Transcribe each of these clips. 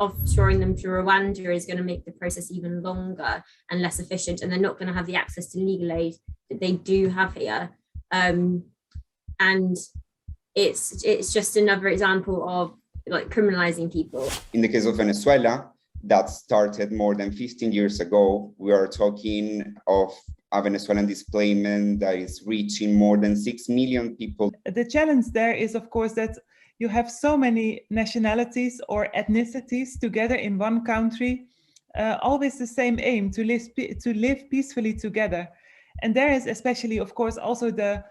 offshoring them to Rwanda is going to make the process even longer and less efficient, and they're not going to have the access to legal aid that they do have here. And it's just another example of like criminalizing people. In the case of Venezuela, that started more than 15 years ago. We are talking of a Venezuelan displacement that is reaching more than 6 million people. The challenge there is, of course, that you have so many nationalities or ethnicities together in one country, always the same aim, to live peacefully together. And there is especially, of course, also the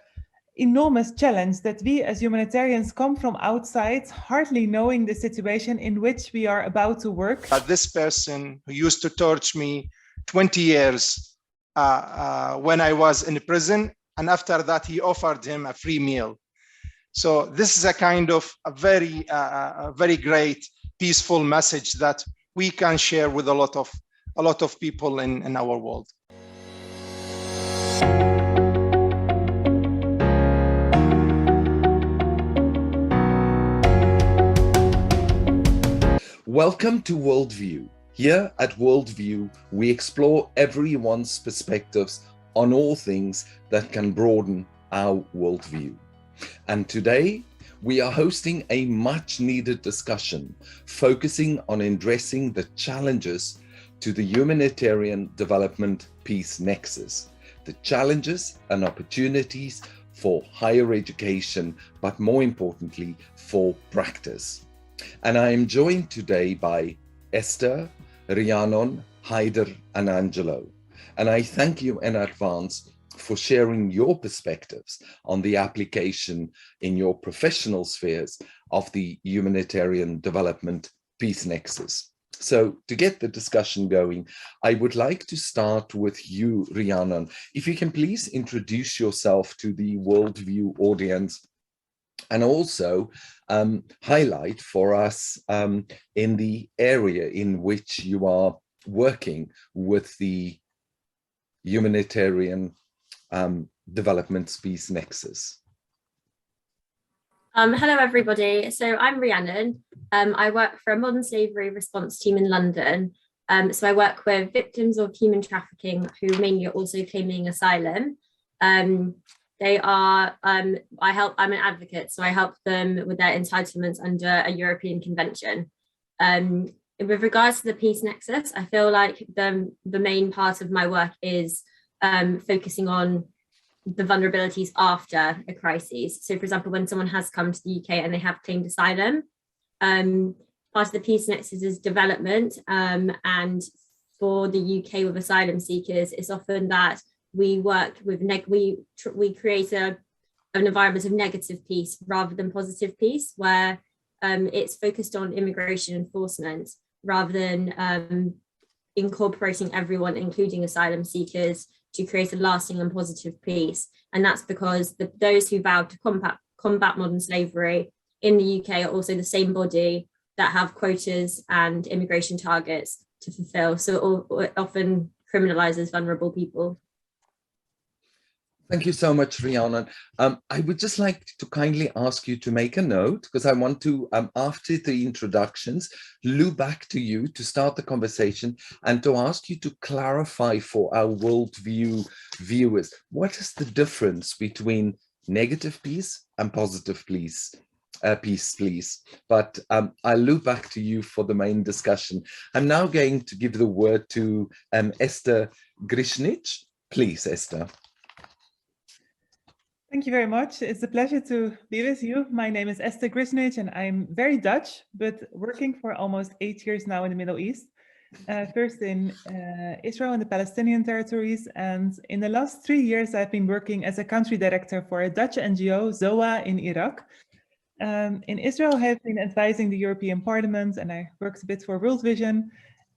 enormous challenge that we as humanitarians come from outside, hardly knowing the situation in which we are about to work. This person who used to torture me 20 years when I was in prison, and after that he offered him a free meal. So this is a kind of a very great peaceful message that we can share with a lot of people in our world. Welcome to Worldview. Here at Worldview, we explore everyone's perspectives on all things that can broaden our worldview. And today, we are hosting a much needed discussion focusing on addressing the challenges to the humanitarian development peace nexus, the challenges and opportunities for higher education, but more importantly, for practice. And I am joined today by Esther, Rhiannon, Haider, and Angelo. And I thank you in advance for sharing your perspectives on the application in your professional spheres of the humanitarian development peace nexus. So to get the discussion going, I would like to start with you, Rhiannon. If you can please introduce yourself to the Worldview audience, and also highlight for us in the area in which you are working with the humanitarian development peace nexus. Hello, everybody. So I'm Rhiannon. I work for a modern slavery response team in London. So I work with victims of human trafficking who mainly are also claiming asylum. I'm an advocate, so I help them with their entitlements under a European convention. With regards to the peace nexus, I feel like the main part of my work is focusing on the vulnerabilities after a crisis. So for example, when someone has come to the UK and they have claimed asylum, part of the peace nexus is development. And for the UK with asylum seekers, it's often that we work with we create an environment of negative peace rather than positive peace, where it's focused on immigration enforcement rather than incorporating everyone, including asylum seekers, to create a lasting and positive peace. And that's because those who vowed to combat modern slavery in the UK are also the same body that have quotas and immigration targets to fulfill. So it often criminalizes vulnerable people. Thank you so much, Rhiannon. I would just like to kindly ask you to make a note, because I want to, after the introductions, loop back to you to start the conversation and to ask you to clarify for our Worldview viewers, what is the difference between negative peace and positive peace, please? But I'll loop back to you for the main discussion. I'm now going to give the word to Esther Grishnich. Please, Esther. Thank you very much. It's a pleasure to be with you. My name is Esther Grisnich and I'm very Dutch, but working for almost 8 years now in the Middle East. First in Israel and the Palestinian territories. And in the last 3 years, I've been working as a country director for a Dutch NGO, ZOA, in Iraq. In Israel, I have been advising the European Parliament, and I worked a bit for World Vision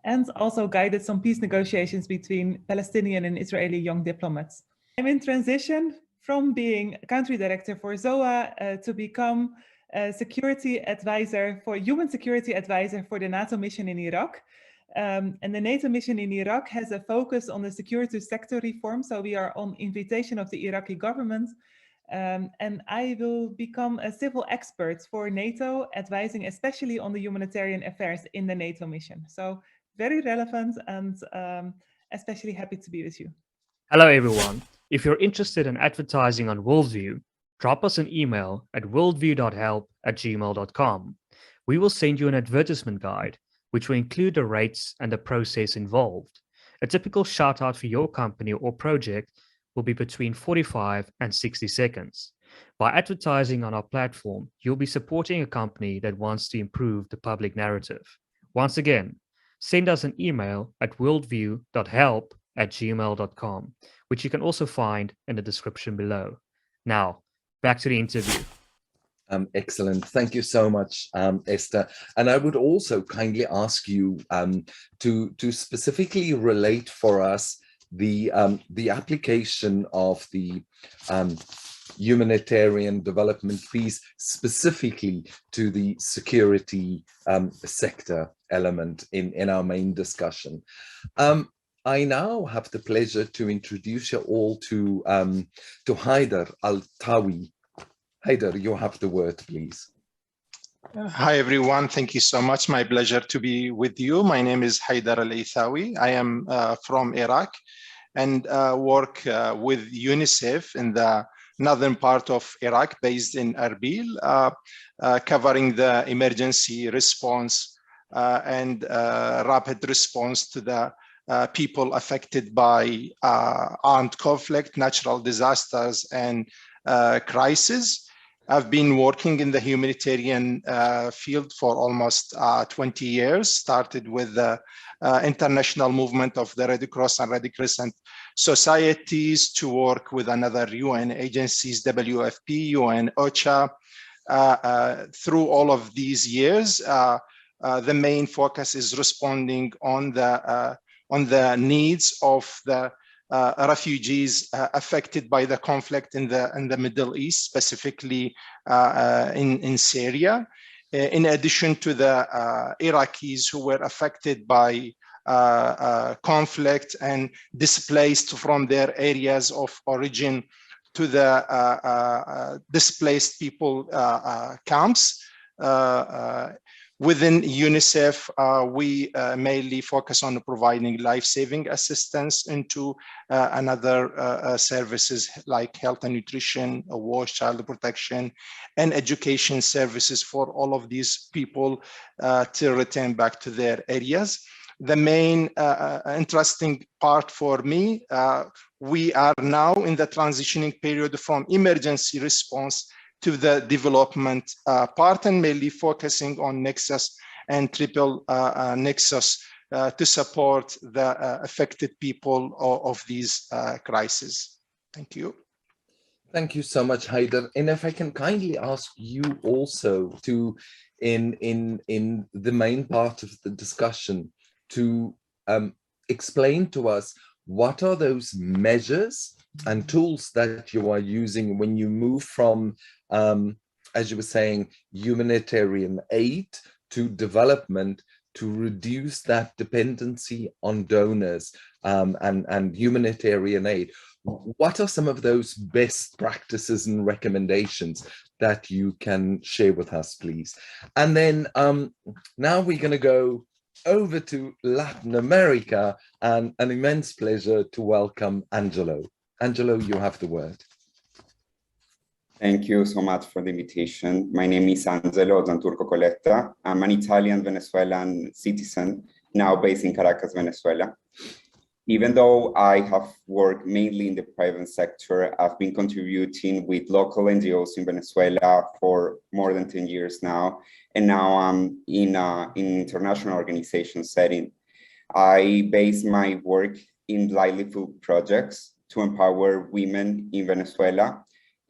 and also guided some peace negotiations between Palestinian and Israeli young diplomats. I'm in transition from being a country director for ZOA to become a security advisor for human security advisor for the NATO mission in Iraq. And the NATO mission in Iraq has a focus on the security sector reform. So we are on invitation of the Iraqi government And I will become a civil expert for NATO, advising especially on the humanitarian affairs in the NATO mission. So very relevant, and especially happy to be with you. Hello, everyone. If you're interested in advertising on Worldview, drop us an email at worldview.help@gmail.com. We will send you an advertisement guide, which will include the rates and the process involved. A typical shout out for your company or project will be between 45 and 60 seconds. By advertising on our platform, you'll be supporting a company that wants to improve the public narrative. Once again, send us an email at worldview.help@gmail.com, which you can also find in the description below. Now, back to the interview. Excellent. Thank you so much, Esther. And I would also kindly ask you to specifically relate for us the application of the humanitarian development piece specifically to the security sector element in our main discussion. I now have the pleasure to introduce you all to Haider Al-Ithawi. Haider, you have the word, please. Hi, everyone. Thank you so much. My pleasure to be with you. My name is Haider Al-Ithawi. I am from Iraq and work with UNICEF in the northern part of Iraq, based in Erbil, covering the emergency response and rapid response to the people affected by armed conflict, natural disasters, and crisis. I've been working in the humanitarian field for almost 20 years, started with the international movement of the Red Cross and Red Crescent Societies to work with another UN agencies, WFP, UN OCHA. Through all of these years, the main focus is responding on the needs of the refugees affected by the conflict in the Middle East, specifically in Syria, in addition to the Iraqis who were affected by conflict and displaced from their areas of origin to the displaced people camps. Within UNICEF, we mainly focus on providing life-saving assistance into another services like health and nutrition, wash, child protection, and education services for all of these people to return back to their areas. The main interesting part for me, we are now in the transitioning period from emergency response to the development part, and mainly focusing on Nexus and triple Nexus to support the affected people of these crises. Thank you. Thank you so much, Haider. And if I can kindly ask you also to, in the main part of the discussion, to explain to us what are those measures and tools that you are using when you move from, as you were saying, humanitarian aid to development to reduce that dependency on donors and humanitarian aid. What are some of those best practices and recommendations that you can share with us, please? And then now we're going to go over to Latin America, and an immense pleasure to welcome Angelo. Angelo, you have the word. Thank you so much for the invitation. My name is Angelo Gianturco Coletta. I'm an Italian Venezuelan citizen, now based in Caracas, Venezuela. Even though I have worked mainly in the private sector, I've been contributing with local NGOs in Venezuela for more than 10 years now. And now I'm in an international organization setting. I base my work in livelihood projects to empower women in Venezuela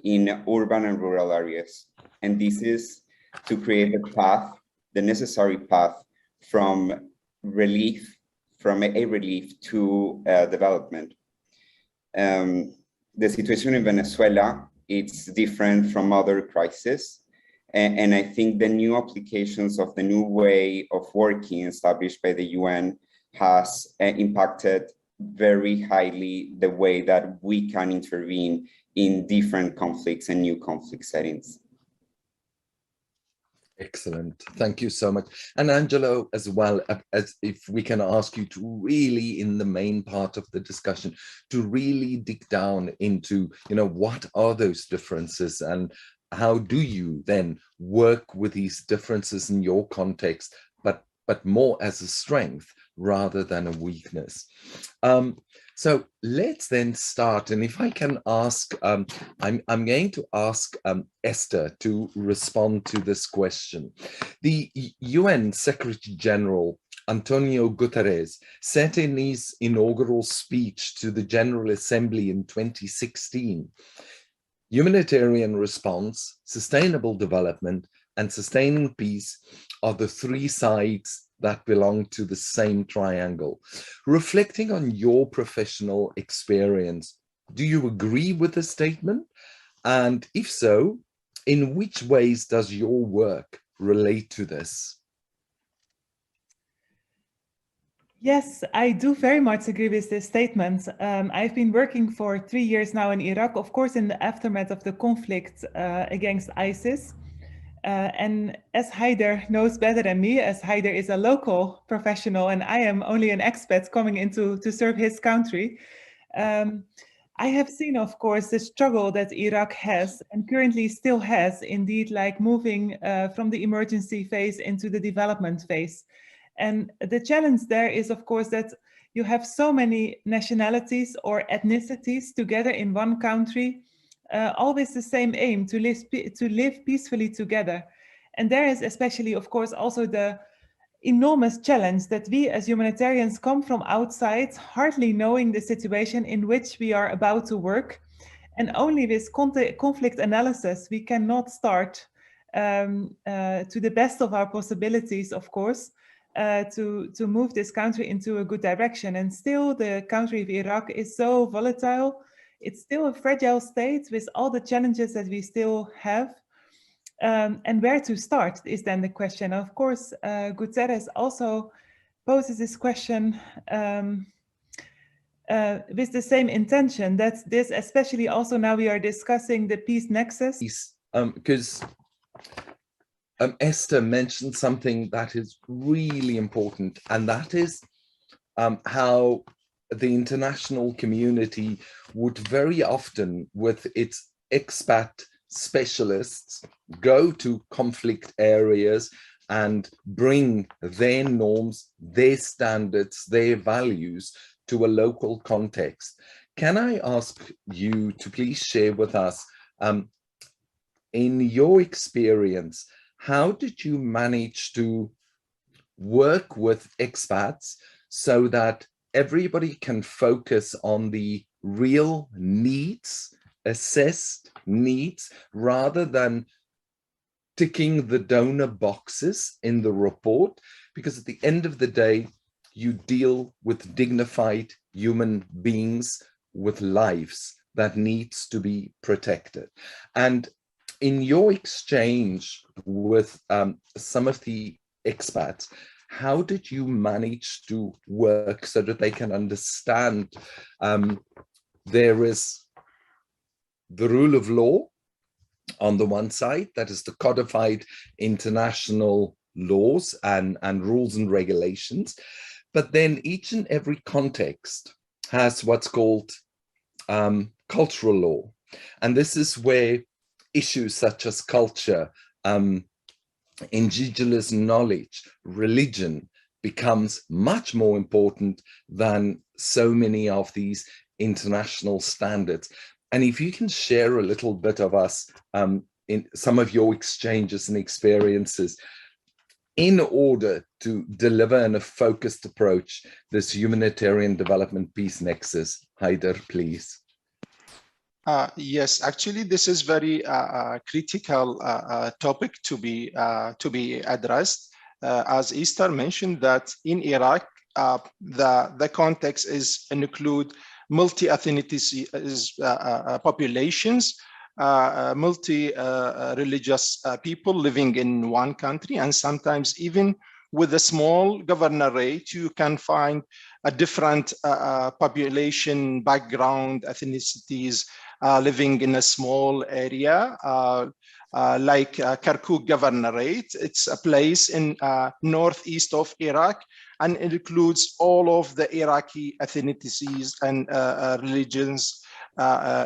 in urban and rural areas. And this is to create a path, the necessary path from a relief to development. The situation in Venezuela, it's different from other crises. And I think the new applications of the new way of working established by the UN has impacted very highly the way that we can intervene in different conflicts and new conflict settings. Excellent. Thank you so much. And Angelo, as well, as if we can ask you to really, in the main part of the discussion, to really dig down into, what are those differences and how do you then work with these differences in your context, but more as a strength rather than a weakness. So let's then start. And if I can ask, I'm going to ask Esther to respond to this question. The UN Secretary General, Antonio Guterres, said in his inaugural speech to the General Assembly in 2016, humanitarian response, sustainable development, and sustaining peace are the three sides that belong to the same triangle. Reflecting on your professional experience, do you agree with the statement? And if so, in which ways does your work relate to this? Yes, I do very much agree with this statement. I've been working for 3 years now in Iraq, of course, in the aftermath of the conflict against ISIS. And as Haider knows better than me, as Haider is a local professional and I am only an expat coming into to serve his country, I have seen, of course, the struggle that Iraq has and currently still has, indeed, like moving from the emergency phase into the development phase. And the challenge there is, of course, that you have so many nationalities or ethnicities together in one country, always the same aim, to live peacefully together. And there is especially, of course, also the enormous challenge that we as humanitarians come from outside, hardly knowing the situation in which we are about to work. And only with conflict analysis, we cannot start to the best of our possibilities, of course, to move this country into a good direction. And still the country of Iraq is so volatile. It's still a fragile state with all the challenges that we still have. And where to start is then the question. Of course, Guterres also poses this question with the same intention, that this, especially also now we are discussing the peace nexus. Because Esther mentioned something that is really important, and that is how the international community would very often, with its expat specialists, go to conflict areas and bring their norms, their standards, their values to a local context. Can I ask you to please share with us, in your experience, how did you manage to work with expats so that everybody can focus on the real needs, assessed needs, rather than ticking the donor boxes in the report? Because at the end of the day, you deal with dignified human beings with lives that needs to be protected. And in your exchange with some of the expats, how did you manage to work so that they can understand there is the rule of law on the one side, that is the codified international laws and rules and regulations, but then each and every context has what's called cultural law. And this is where issues such as culture, indigenous knowledge, religion becomes much more important than so many of these international standards. And if you can share a little bit of us in some of your exchanges and experiences in order to deliver in a focused approach this humanitarian development peace nexus. Haider, please. Yes, actually, this is very critical topic to be addressed. As Esther mentioned, that in Iraq, the context include multi-ethnicity populations, multi-religious people living in one country, and sometimes even with a small governorate, you can find a different population background, ethnicities living in a small area, like Kirkuk Governorate. It's a place in northeast of Iraq, and it includes all of the Iraqi ethnicities and religions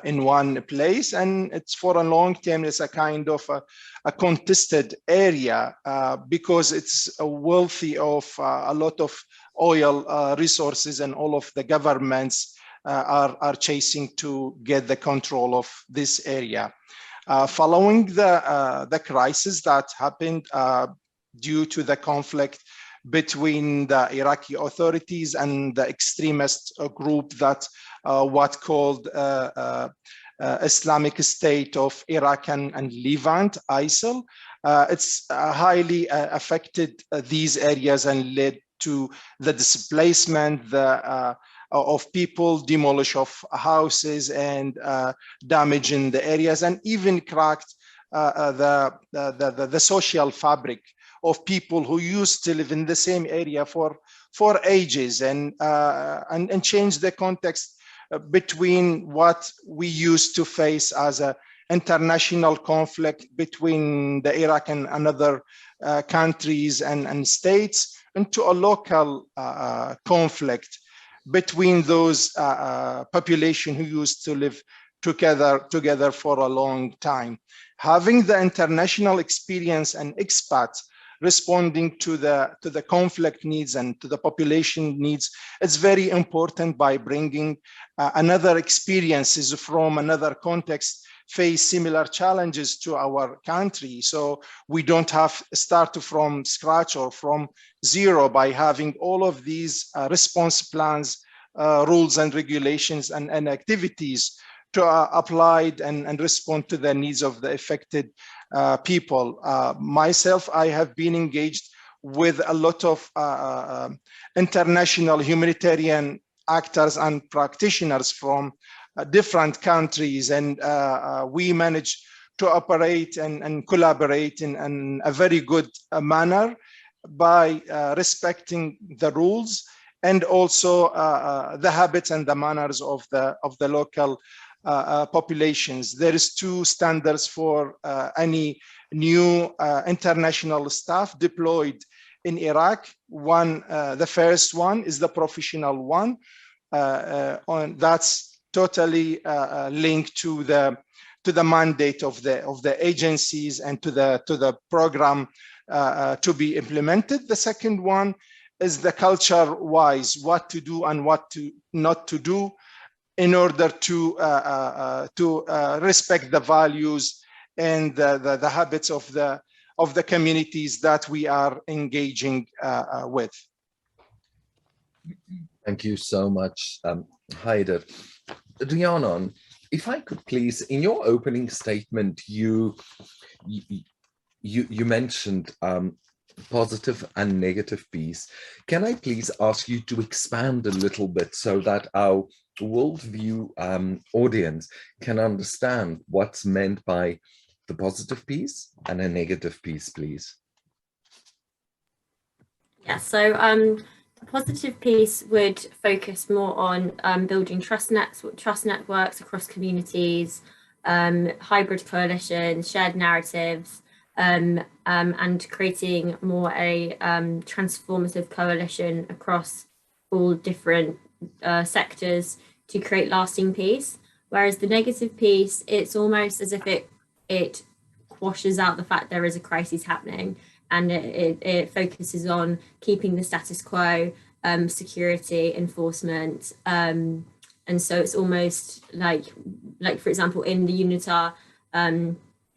in one place. And it's for a long time, it's a kind of a contested area because it's wealthy of a lot of oil resources, and all of the governments are chasing to get the control of this area. Following the crisis that happened due to the conflict between the Iraqi authorities and the extremist group that what called Islamic State of Iraq and Levant, ISIL, it's highly affected these areas and led to the displacement of people, demolish of houses, and damage in the areas, and even cracked the social fabric of people who used to live in the same area for ages, and change the context between what we used to face as an international conflict between the Iraq and other countries and states, into a local conflict between those population who used to live together for a long time. Having the international experience and expats responding to the conflict needs and to the population needs, it's very important by bringing another experiences from another context face similar challenges to our country. So we don't have to start from scratch or from zero by having all of these response plans, rules and regulations and activities to applied and respond to the needs of the affected people. Myself, I have been engaged with a lot of international humanitarian actors and practitioners from different countries, and we managed to operate and collaborate in a very good manner by respecting the rules and also the habits and the manners of the local populations. There is two standards for any new international staff deployed in Iraq. One, the first one is the professional one. That's totally linked to the mandate of the agencies and to the program to be implemented. The second one is the culture-wise, what to do and what to not to do, in order to respect the values and the habits of the communities that we are engaging with. Thank you so much, Haider. Rhiannon, if I could please, in your opening statement, you mentioned positive and negative peace. Can I please ask you to expand a little bit so that our worldview audience can understand what's meant by the positive piece and a negative piece, please? Yeah, so the positive piece would focus more on building trust networks across communities, hybrid coalitions, shared narratives, and creating more a transformative coalition across all different sectors to create lasting peace. Whereas the negative piece, it's almost as if it quashes out the fact there is a crisis happening, and it focuses on keeping the status quo, security, enforcement, and so it's almost like for example in the UNITAR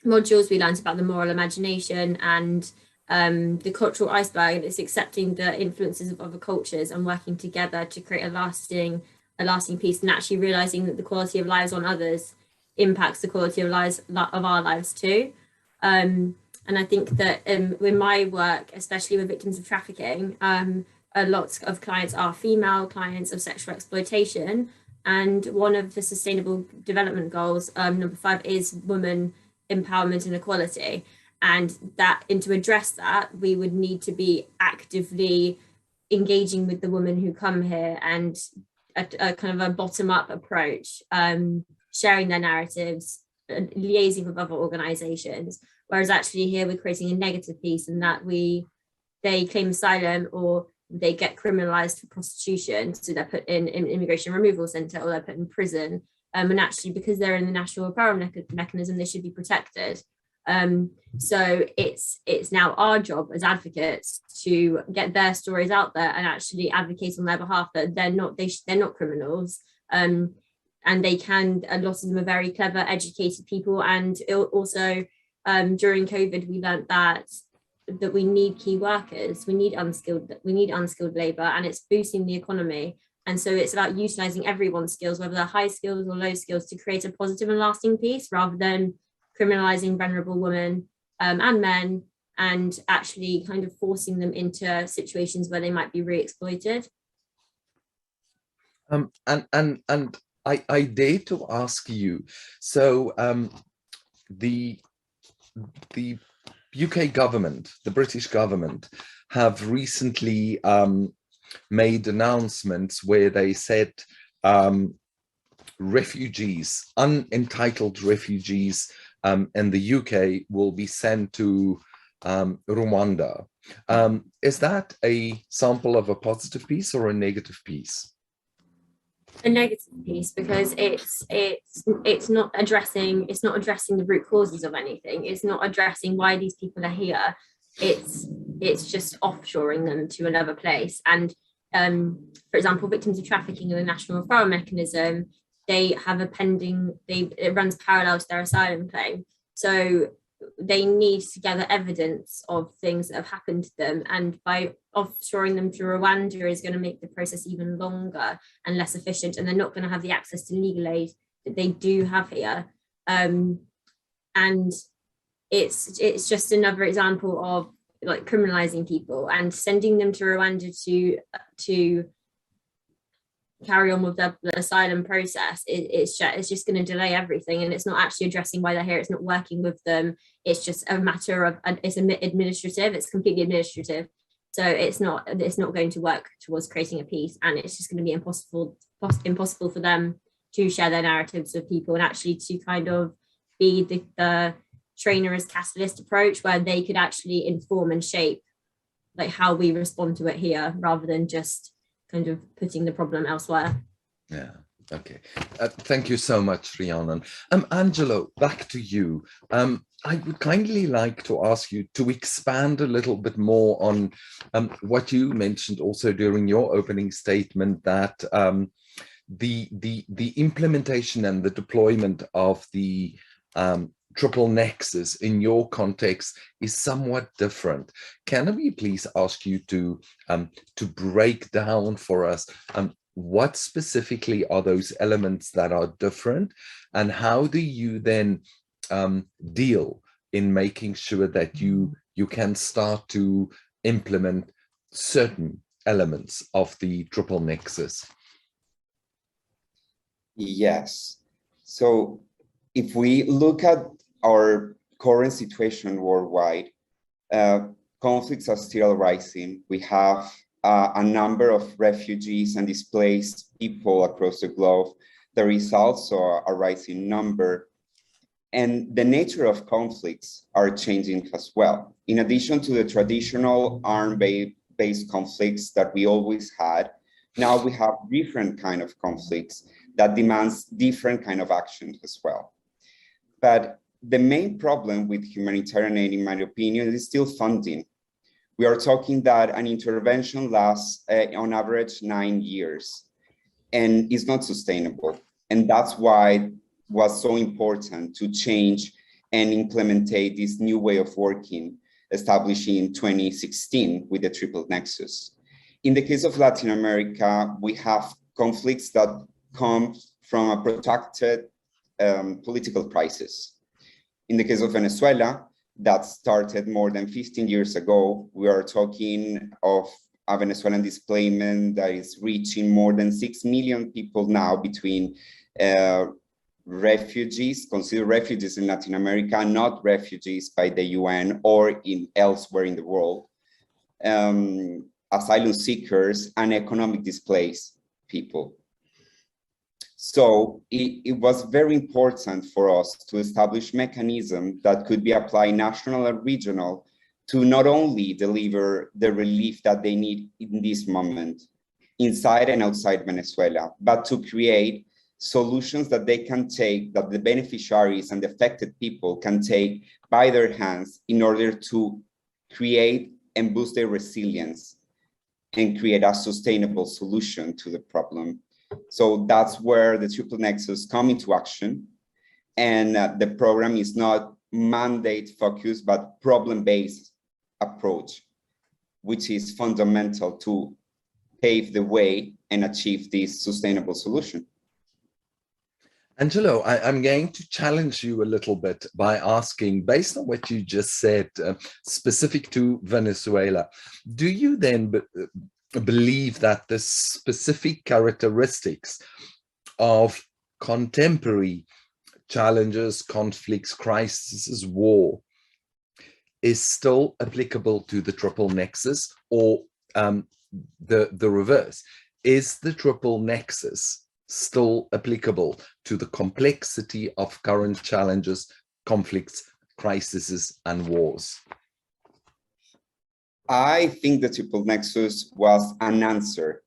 modules we learned about the moral imagination and the cultural iceberg, and it's accepting the influences of other cultures and working together to create a lasting peace, and actually realizing that the quality of lives on others impacts the quality of our lives too. And I think that with my work, especially with victims of trafficking, a lot of clients are female clients of sexual exploitation, and one of the Sustainable Development Goals, number 5, is women empowerment and equality. And to address that, we would need to be actively engaging with the women who come here, and a kind of a bottom-up approach, sharing their narratives, liaising with other organizations. Whereas actually here we're creating a negative piece, in that they claim asylum or they get criminalized for prostitution, so they're put in immigration removal center, or they're put in prison, and actually because they're in the National Referral Mechanism, they should be protected. So it's now our job as advocates to get their stories out there and actually advocate on their behalf that they're not criminals, and they can. A lot of them are very clever, educated people, and also during COVID we learned that we need key workers, we need unskilled labor, and it's boosting the economy. And so it's about utilizing everyone's skills, whether they're high skills or low skills, to create a positive and lasting peace, rather than criminalizing vulnerable women and men, and actually kind of forcing them into situations where they might be re-exploited. And I dare to ask you, so the UK government, the British government, have recently made announcements where they said refugees, unentitled refugees in the UK will be sent to Rwanda. Is that a sample of a positive piece or a negative piece? A negative piece, because it's not addressing the root causes of anything. It's not addressing why these people are here. It's just offshoring them to another place. And for example, victims of trafficking in the National Referral Mechanism, they have it runs parallel to their asylum claim. So they need to gather evidence of things that have happened to them, and by offshoring them to Rwanda is going to make the process even longer and less efficient, and they're not going to have the access to legal aid that they do have here. And it's just another example of like criminalizing people and sending them to Rwanda to carry on with the asylum process. It's just going to delay everything, and it's not actually addressing why they're here. It's not working with them. It's just a matter of, it's administrative. It's completely administrative. So it's not going to work towards creating a peace, and it's just going to be impossible for them to share their narratives with people, and actually to kind of be the trainer as catalyst approach, where they could actually inform and shape like how we respond to it here, rather than just kind of putting the problem elsewhere. Yeah, okay. Thank you so much, Rhiannon. Angelo, back to you. I would kindly like to ask you to expand a little bit more on what you mentioned also during your opening statement, that the implementation and the deployment of the triple nexus in your context is somewhat different. Can we please ask you to break down for us what specifically are those elements that are different, and how do you then deal in making sure that you can start to implement certain elements of the triple nexus? Yes. So if we look at our current situation worldwide, conflicts are still rising. We have a number of refugees and displaced people across the globe. There is also a rising number. And the nature of conflicts are changing as well. In addition to the traditional arms-based conflicts that we always had, now we have different kind of conflicts that demands different kind of actions as well. But the main problem with humanitarian aid, in my opinion, is still funding. We are talking that an intervention lasts on average 9 years and is not sustainable. And that's why it was so important to change and implement this new way of working, established in 2016 with the triple nexus. In the case of Latin America, we have conflicts that come from a protracted political crisis. In the case of Venezuela, that started more than 15 years ago. We are talking of a Venezuelan displacement that is reaching more than 6 million people now between refugees, considered refugees in Latin America, not refugees by the UN or elsewhere in the world, asylum seekers and economic displaced people. So it was very important for us to establish mechanisms that could be applied national and regional to not only deliver the relief that they need in this moment, inside and outside Venezuela, but to create solutions that they can take, that the beneficiaries and the affected people can take by their hands in order to create and boost their resilience and create a sustainable solution to the problem. So that's where the Triple Nexus come into action. And the program is not mandate focused, but problem-based approach, which is fundamental to pave the way and achieve this sustainable solution. Angelo, I'm going to challenge you a little bit by asking, based on what you just said, specific to Venezuela, do you then believe that the specific characteristics of contemporary challenges, conflicts, crises, war is still applicable to the Triple Nexus, or the reverse? Is the Triple Nexus still applicable to the complexity of current challenges, conflicts, crises, and wars? I think the Triple Nexus was an answer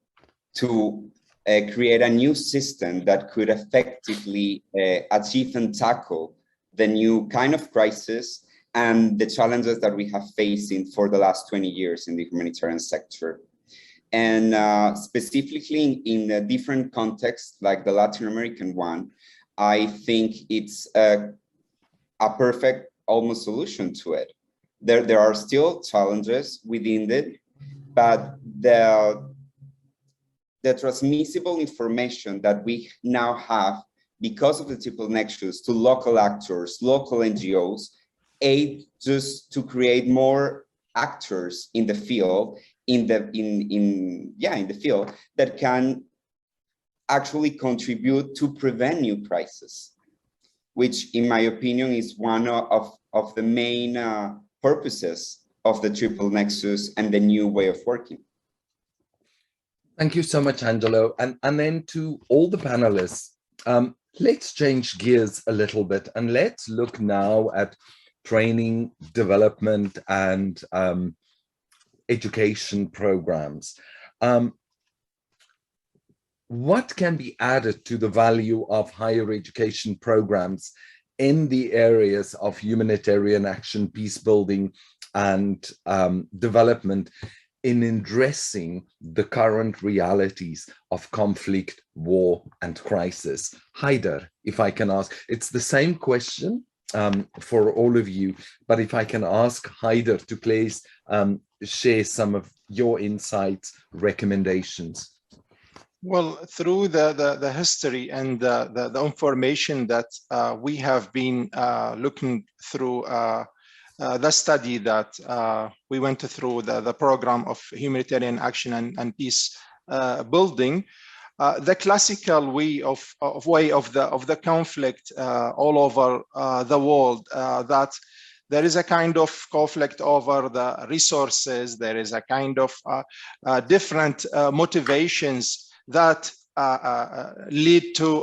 to create a new system that could effectively achieve and tackle the new kind of crisis and the challenges that we have facing for the last 20 years in the humanitarian sector. And specifically in a different context, like the Latin American one, I think it's a perfect almost solution to it. There are still challenges within it, but the transmissible information that we now have because of the Triple Nexus to local actors, local NGOs, aid just to create more actors in the field, in the field that can actually contribute to prevent new crises, which in my opinion is one of the main purposes of the Triple Nexus and the new way of working. Thank you so much, Angelo. And then to all the panelists, let's change gears a little bit and let's look now at training, development, and education programs. What can be added to the value of higher education programs in the areas of humanitarian action, peace building, and development in addressing the current realities of conflict, war, and crisis? Haider, if I can ask, it's the same question for all of you, but if I can ask Haider to please share some of your insights, recommendations. Well, through the history and the information that we have been looking through the study that we went through, the program of humanitarian action and peace building, the classical way of the conflict all over the world, that there is a kind of conflict over the resources, there is a kind of different motivations that lead to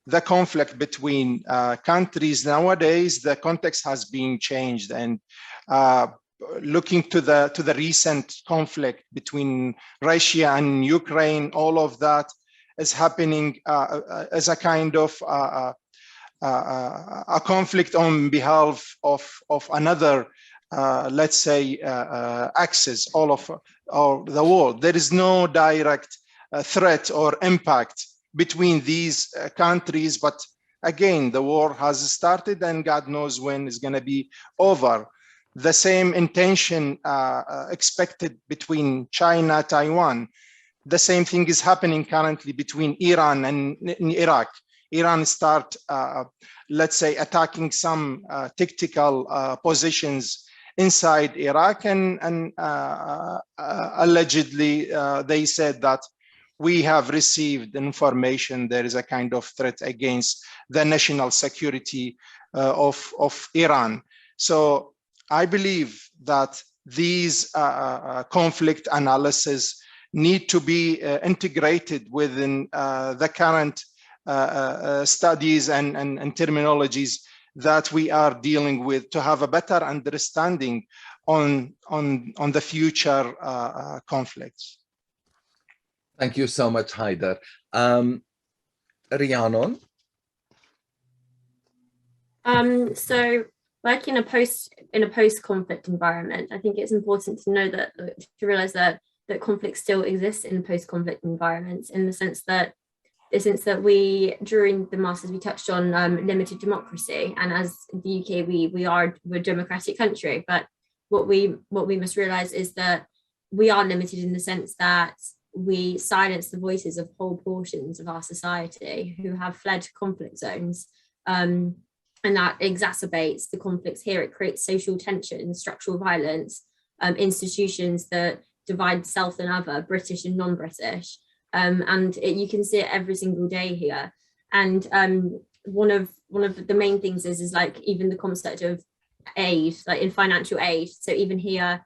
the conflict between countries. Nowadays, the context has been changed, and looking to the recent conflict between Russia and Ukraine, all of that is happening as a kind of a conflict on behalf of another, let's say, axis all of the world. There is no direct threat or impact between these countries, but again, the war has started and God knows when it's going to be over. The same intention expected between China, Taiwan. The same thing is happening currently between Iran and Iraq. Iran start, let's say, attacking some tactical positions inside Iraq, and allegedly they said that we have received information there is a kind of threat against the national security of Iran. So I believe that these conflict analysis need to be integrated within the current studies and terminologies that we are dealing with to have a better understanding on the future conflicts. Thank you so much, Haider. Rhiannon? So working in a post-conflict environment, I think it's important to know that, to realize that conflict still exists in post-conflict environments, in the sense that we, during the Masters, we touched on limited democracy, and as the UK, we're a democratic country, but what we must realize is that we are limited in the sense that we silence the voices of whole portions of our society who have fled conflict zones, and that exacerbates the conflicts here. It creates social tension, structural violence, institutions that divide self and other, British and non-British, and you can see it every single day here. And one of the main things is like even the concept of aid, like in financial aid. So even here,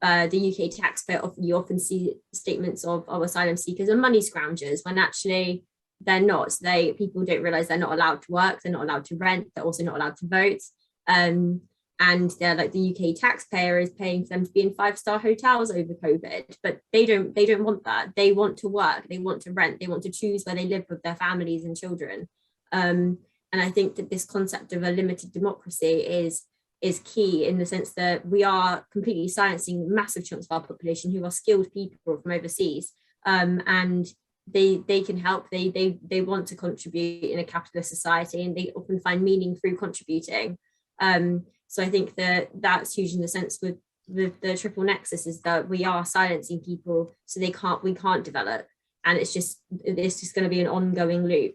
the UK taxpayer, you often see statements of asylum seekers are money scroungers, when actually they're not. People don't realize they're not allowed to work, they're not allowed to rent, they're also not allowed to vote. And they're like, the UK taxpayer is paying for them to be in 5-star hotels over COVID, but they don't want that. They want to work, they want to rent, they want to choose where they live with their families and children. And I think that this concept of a limited democracy is key, in the sense that we are completely silencing massive chunks of our population who are skilled people from overseas, and they can help. They want to contribute in a capitalist society, and they often find meaning through contributing. So I think that that's huge, in the sense with the triple nexus, is that we are silencing people so we can't develop, and it's just going to be an ongoing loop.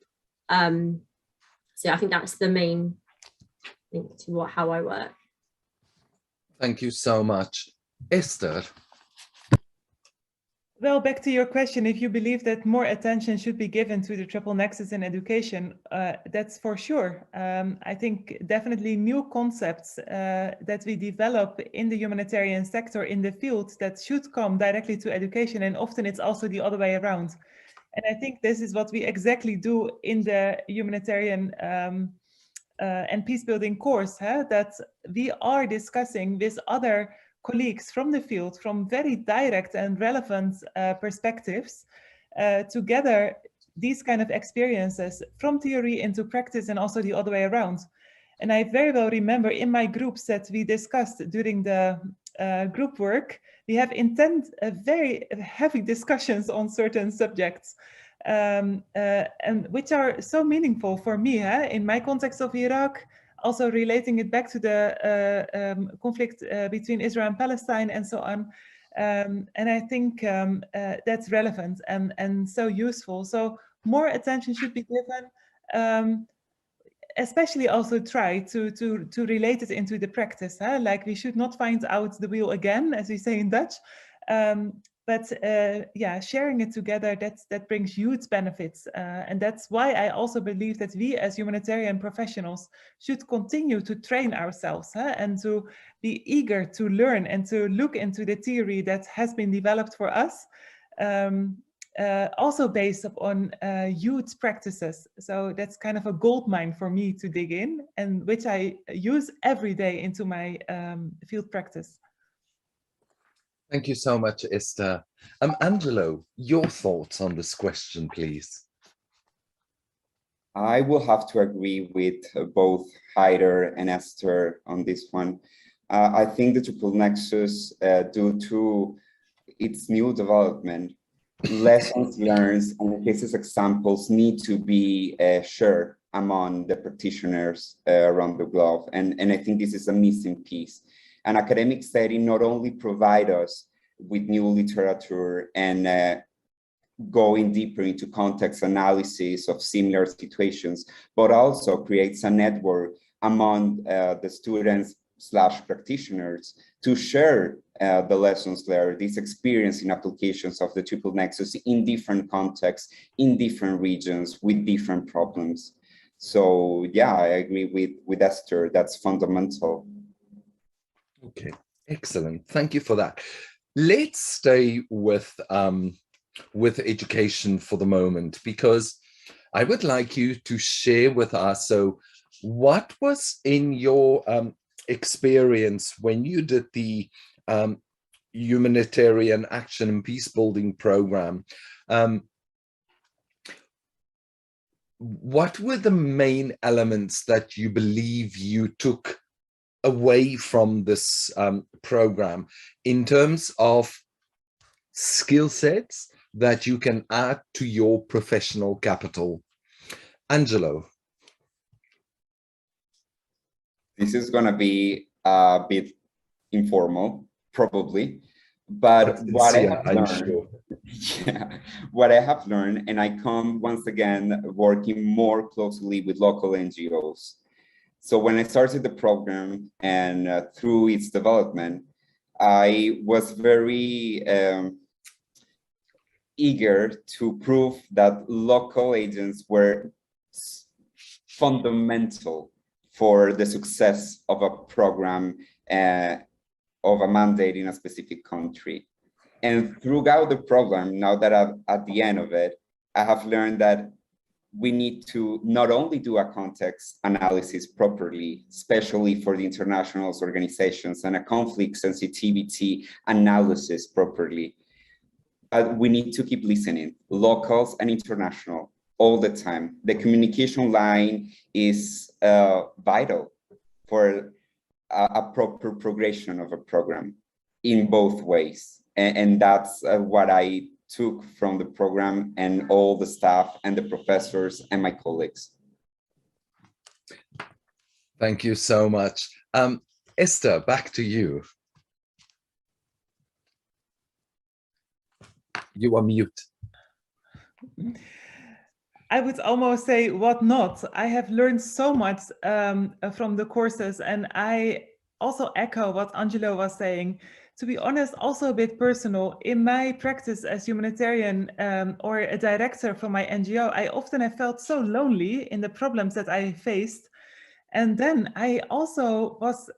So I think that's the main thing to how I work. Thank you so much. Esther? Well, back to your question, if you believe that more attention should be given to the triple nexus in education, that's for sure. I think definitely new concepts that we develop in the humanitarian sector, in the field, that should come directly to education, and often it's also the other way around. And I think this is what we exactly do in the humanitarian and peacebuilding course, that we are discussing with other colleagues from the field, from very direct and relevant perspectives, together these kind of experiences from theory into practice, and also the other way around. And I very well remember in my groups that we discussed during the group work, we have very heavy discussions on certain subjects, and which are so meaningful for me in my context of Iraq, also relating it back to the conflict between Israel and Palestine and so on. And I think that's relevant and so useful. So more attention should be given, especially also try to relate it into the practice. Like, we should not find out the wheel again, as we say in Dutch. But yeah, sharing it together, that brings huge benefits. And that's why I also believe that we as humanitarian professionals should continue to train ourselves and to be eager to learn and to look into the theory that has been developed for us, also based upon huge practices. So that's kind of a gold mine for me to dig in, and which I use every day into my field practice. Thank you so much, Esther. Angelo, your thoughts on this question, please. I will have to agree with both Haider and Esther on this one. I think the triple nexus, due to its new development, lessons learned and cases examples need to be shared among the practitioners around the globe. And I think this is a missing piece. An academic setting not only provide us with new literature and going deeper into context analysis of similar situations, but also creates a network among the students / practitioners to share the lessons learned, this experience in applications of the triple nexus in different contexts, in different regions, with different problems. So yeah, I agree with Esther, that's fundamental. Okay, excellent. Thank you for that. Let's stay with education for the moment, because I would like you to share with us, so what was in your experience when you did the Humanitarian Action and Peacebuilding program? What were the main elements that you believe you took away from this program in terms of skill sets that you can add to your professional capital? Angelo. This is going to be a bit informal, probably, but what I have learned, what I have learned, and I come once again working more closely with local NGOs. So when I started the program and through its development, I was very eager to prove that local agents were fundamental for the success of a program, of a mandate in a specific country. And throughout the program, now that I'm at the end of it, I have learned that we need to not only do a context analysis properly, especially for the international organizations, and a conflict sensitivity analysis properly, but we need to keep listening, locals and international, all the time. The communication line is vital for a proper progression of a program in both ways. And that's what I took from the program and all the staff and the professors and my colleagues. Thank you so much. Esther, back to you. You are mute. I would almost say what not. I have learned so much from the courses, and I also echo what Angelo was saying. To be honest, also a bit personal. In my practice as humanitarian or a director for my NGO, I often have felt so lonely in the problems that I faced. And then I also was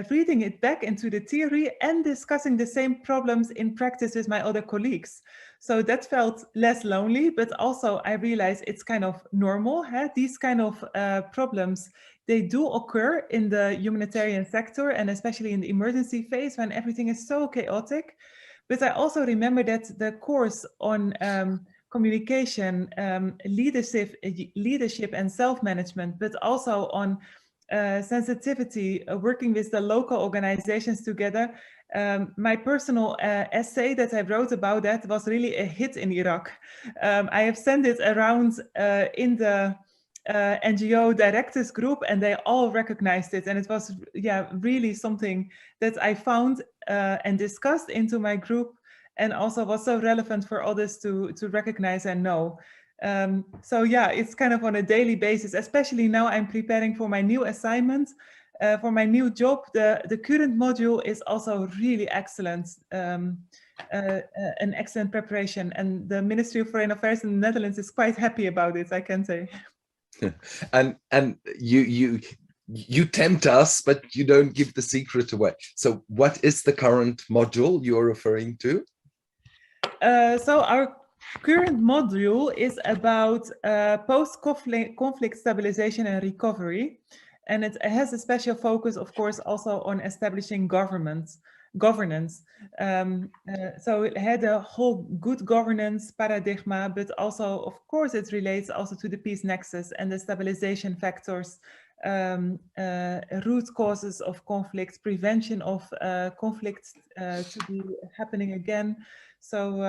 reading it back into the theory and discussing the same problems in practice with my other colleagues. So that felt less lonely, but also I realized it's kind of normal. These kind of problems, they do occur in the humanitarian sector, and especially in the emergency phase when everything is so chaotic. But I also remember that the course on communication, leadership and self-management, but also on sensitivity, working with the local organizations together. My personal essay that I wrote about that was really a hit in Iraq. I have sent it around in the NGO directors group, and they all recognized it. And it was, yeah, really something that I found and discussed into my group, and also was so relevant for others to recognize and know. So yeah, it's kind of on a daily basis, especially now I'm preparing for my new assignment, for my new job. The current module is also really excellent, an excellent preparation, and the Ministry of Foreign Affairs in the Netherlands is quite happy about it, I can say. And you tempt us, but you don't give the secret away. So what is the current module you're referring to? So our current module is about post-conflict stabilization and recovery. And it has a special focus, of course, also on establishing governance. So it had a whole good governance paradigm, but also, of course, it relates also to the peace nexus and the stabilization factors, root causes of conflict, prevention of conflict to be happening again. So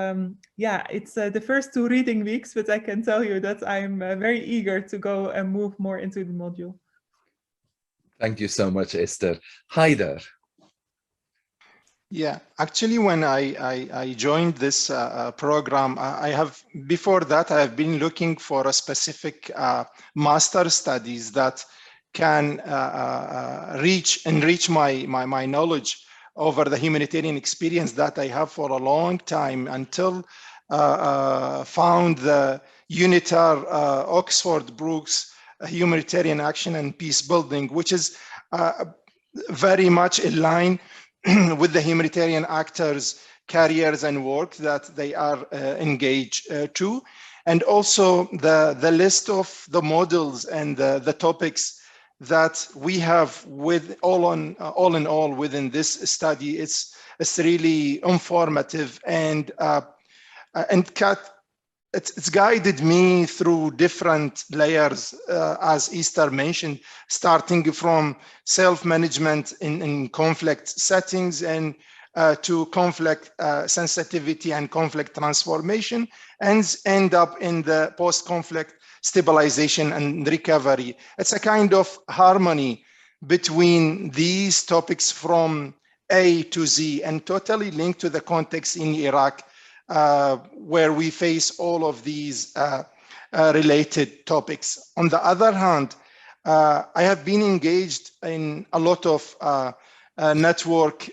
yeah, it's the first 2 reading weeks, but I can tell you that I'm very eager to go and move more into the module. Thank you so much, Esther. Haider. Yeah, actually, when I joined this program, before that, I have been looking for a specific master studies that can enrich my knowledge over the humanitarian experience that I have for a long time, until found the UNITAR Oxford Brookes Humanitarian Action and Peacebuilding, which is very much in line with the humanitarian actors' careers and work that they are engaged to. And also the list of the models and the topics that we have with all in all within this study. It's really informative, and it's guided me through different layers, as Esther mentioned, starting from self-management in conflict settings, and to conflict sensitivity and conflict transformation, and end up in the post-conflict stabilization and recovery. It's a kind of harmony between these topics from A to Z, and totally linked to the context in Iraq, where we face all of these related topics. On the other hand, I have been engaged in a lot of network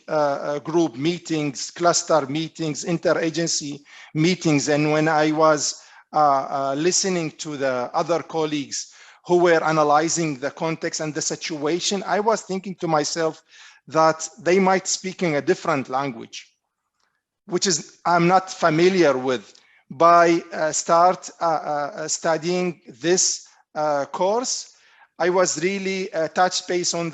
group meetings, cluster meetings, interagency meetings. And when I was listening to the other colleagues who were analyzing the context and the situation, I was thinking to myself that they might speak in a different language, which is I'm not familiar with. By studying this course, I was really touched base on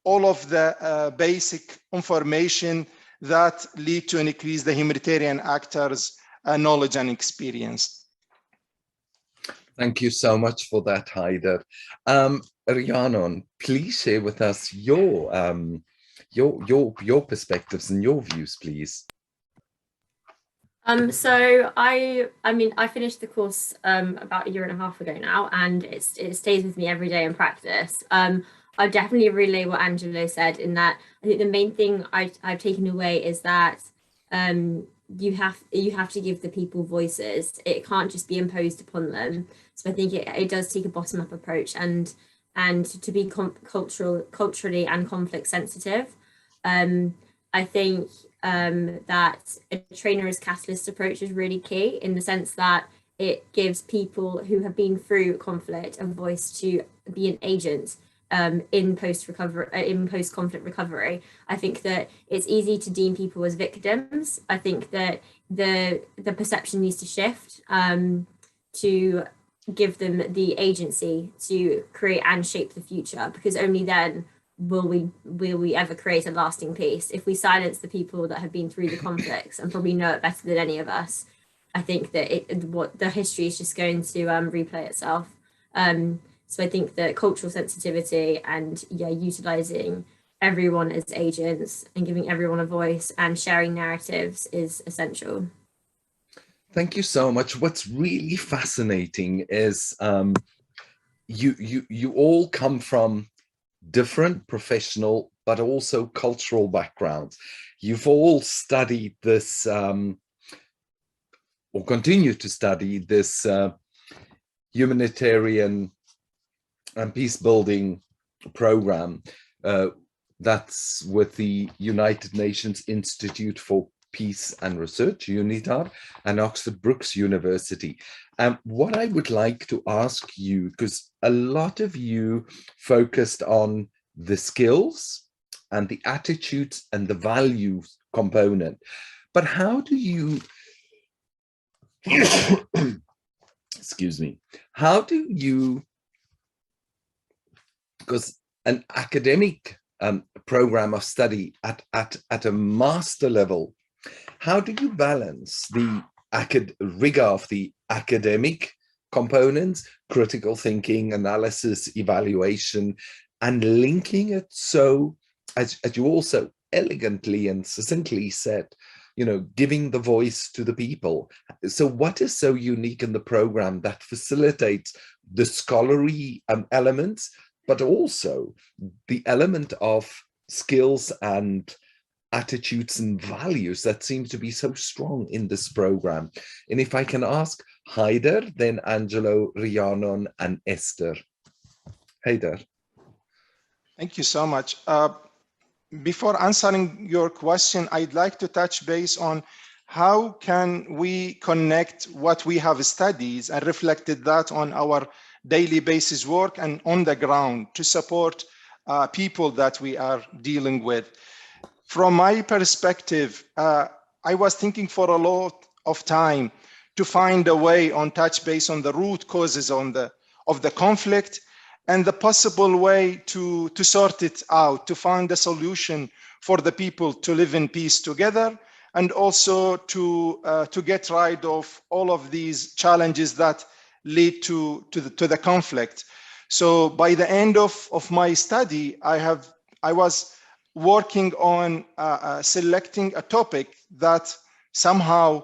all of the basic information that lead to an increase the humanitarian actors' knowledge and experience. Thank you so much for that, Haider. Rhiannon, please share with us your perspectives and your views, please. So I finished the course about 1.5 years ago now, and it stays with me every day in practice. I definitely relay what Angelo said, in that I think the main thing I've taken away is that you have to give the people voices. It can't just be imposed upon them. So I think it does take a bottom-up approach, and to be culturally and conflict sensitive. I think that a trainer as catalyst approach is really key, in the sense that it gives people who have been through conflict a voice to be an agent in post-conflict recovery. I think that it's easy to deem people as victims. I think that the perception needs to shift to give them the agency to create and shape the future, because only then will we ever create a lasting peace. If we silence the people that have been through the conflicts and probably know it better than any of us, I think that the history is just going to replay itself. So I think that cultural sensitivity and utilizing everyone as agents and giving everyone a voice and sharing narratives is essential. Thank you so much. What's really fascinating is you all come from different professional but also cultural backgrounds. You've all studied this or continue to study this humanitarian and peace building program that's with the United Nations Institute for Peace and Research, UNITAR, and Oxford Brookes University. What I would like to ask you, because a lot of you focused on the skills and the attitudes and the values component, but how do you, excuse me, how do you, because an academic program of study at a master level, how do you balance the rigor of the academic components, critical thinking, analysis, evaluation, and linking it so, as you also elegantly and succinctly said, giving the voice to the people. So what is so unique in the program that facilitates the scholarly elements, but also the element of skills and attitudes and values that seem to be so strong in this program? And if I can ask Haider, then Angelo, Rhiannon, and Esther. Haider. Thank you so much. Before answering your question, I'd like to touch base on how can we connect what we have studied and reflected that on our daily basis work and on the ground to support people that we are dealing with. From my perspective, I was thinking for a lot of time to find a way on touch base on the root causes of the conflict and the possible way to sort it out, to find a solution for the people to live in peace together, and also to get rid of all of these challenges that lead to the conflict. So by the end of my study, I was working on selecting a topic that somehow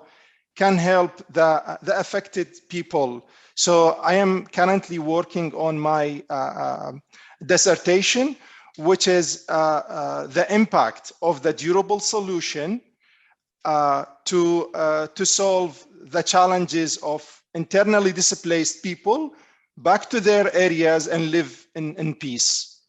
can help the affected people. So I am currently working on my dissertation, which is the impact of the durable solution to solve the challenges of internally displaced people back to their areas and live in peace.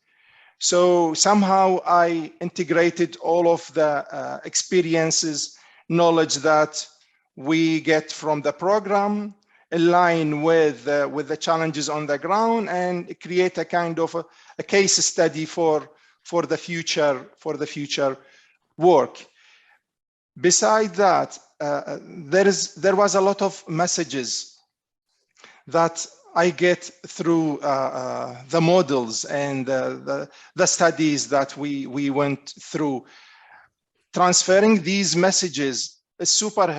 So somehow I integrated all of the experiences, knowledge that we get from the program, align with the challenges on the ground, and create a kind of a case study for the future work. Besides that, there was a lot of messages that I get through the models and the studies that we went through. Transferring these messages is super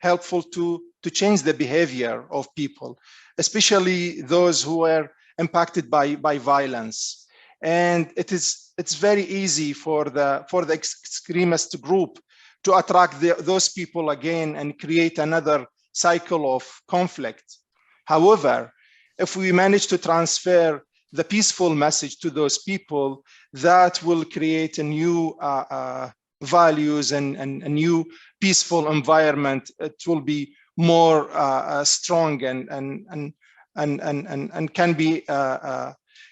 helpful to change the behavior of people, especially those who were impacted by violence. And it's very easy for the extremist group to attract those people again and create another cycle of conflict. However, if we manage to transfer the peaceful message to those people, that will create a new values and a new peaceful environment. It will be more strong and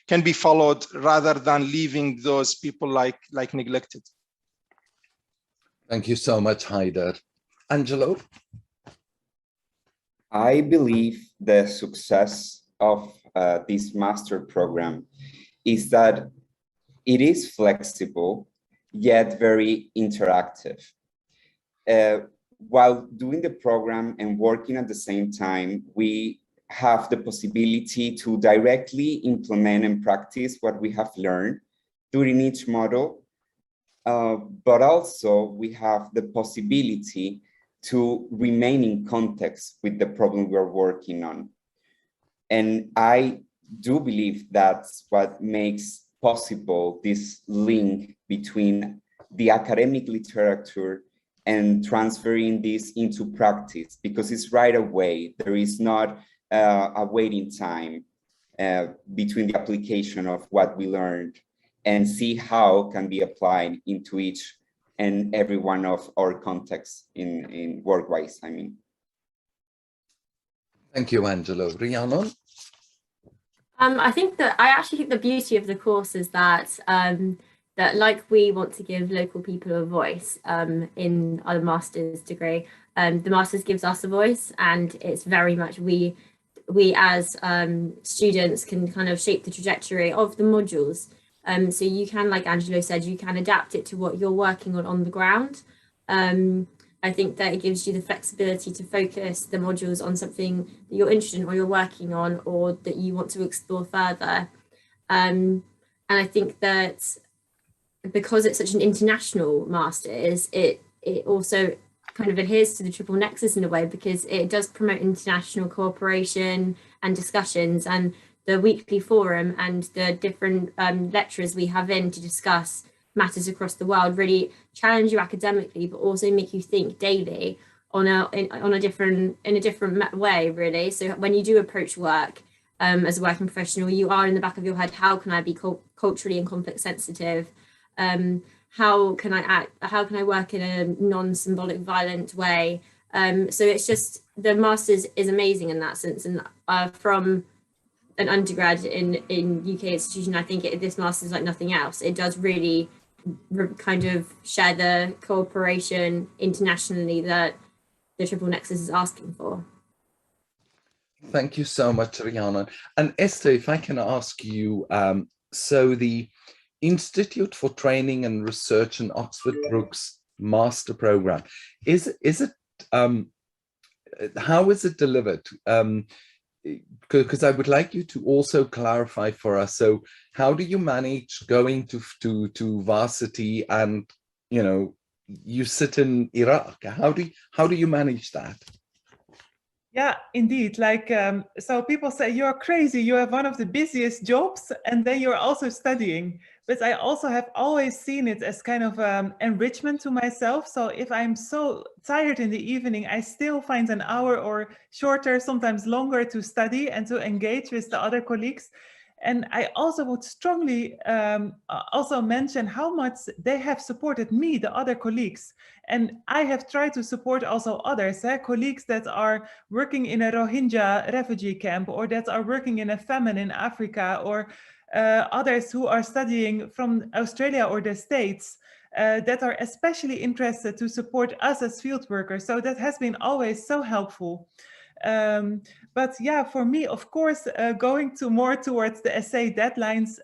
can be followed rather than leaving those people like neglected. Thank you so much, Haider. Angelo? I believe the success of this master program is that it is flexible, yet very interactive. While doing the program and working at the same time, we have the possibility to directly implement and practice what we have learned during each module. But also we have the possibility to remain in context with the problem we're working on. And I do believe that's what makes possible this link between the academic literature and transferring this into practice, because it's right away. There is not a waiting time between the application of what we learned and see how can be applied into each and every one of our contexts in work-wise, I mean. Thank you, Angelo. Rhiannon? I actually think the beauty of the course is that that like we want to give local people a voice in our master's degree, the master's gives us a voice, and it's very much we as students can kind of shape the trajectory of the modules. So you can, like Angelo said, you can adapt it to what you're working on the ground. I think that it gives you the flexibility to focus the modules on something that you're interested in or you're working on or that you want to explore further. And I think that because it's such an international master's, it also kind of adheres to the triple nexus in a way, because it does promote international cooperation and discussions, and the weekly forum and the different lecturers we have in to discuss matters across the world really challenge you academically, but also make you think daily in a different way, really. So when you do approach work as a working professional, you are in the back of your head, how can I be culturally and conflict sensitive? How can I work in a non-symbolic violent way? So it's just, the master's is amazing in that sense. And from an undergrad in UK institution, I think this master's is like nothing else. It does really kind of share the cooperation internationally that the Triple Nexus is asking for. Thank you so much, Rhiannon. And Esther, if I can ask you, so the Institute for Training and Research in Oxford Brookes Master Program, is it how is it delivered? Because I would like you to also clarify for us. So how do you manage going to varsity and, you know, you sit in Iraq? How do you manage that? Yeah, indeed. Like, so people say you're crazy. You have one of the busiest jobs, and then you're also studying. But I also have always seen it as kind of enrichment to myself. So if I'm so tired in the evening, I still find an hour or shorter, sometimes longer, to study and to engage with the other colleagues. And I also would strongly also mention how much they have supported me, the other colleagues. And I have tried to support also others, colleagues that are working in a Rohingya refugee camp, or that are working in a famine in Africa, or others who are studying from Australia or the States, that are especially interested to support us as field workers. So that has been always so helpful. But yeah, for me, of course, going more towards the essay deadlines,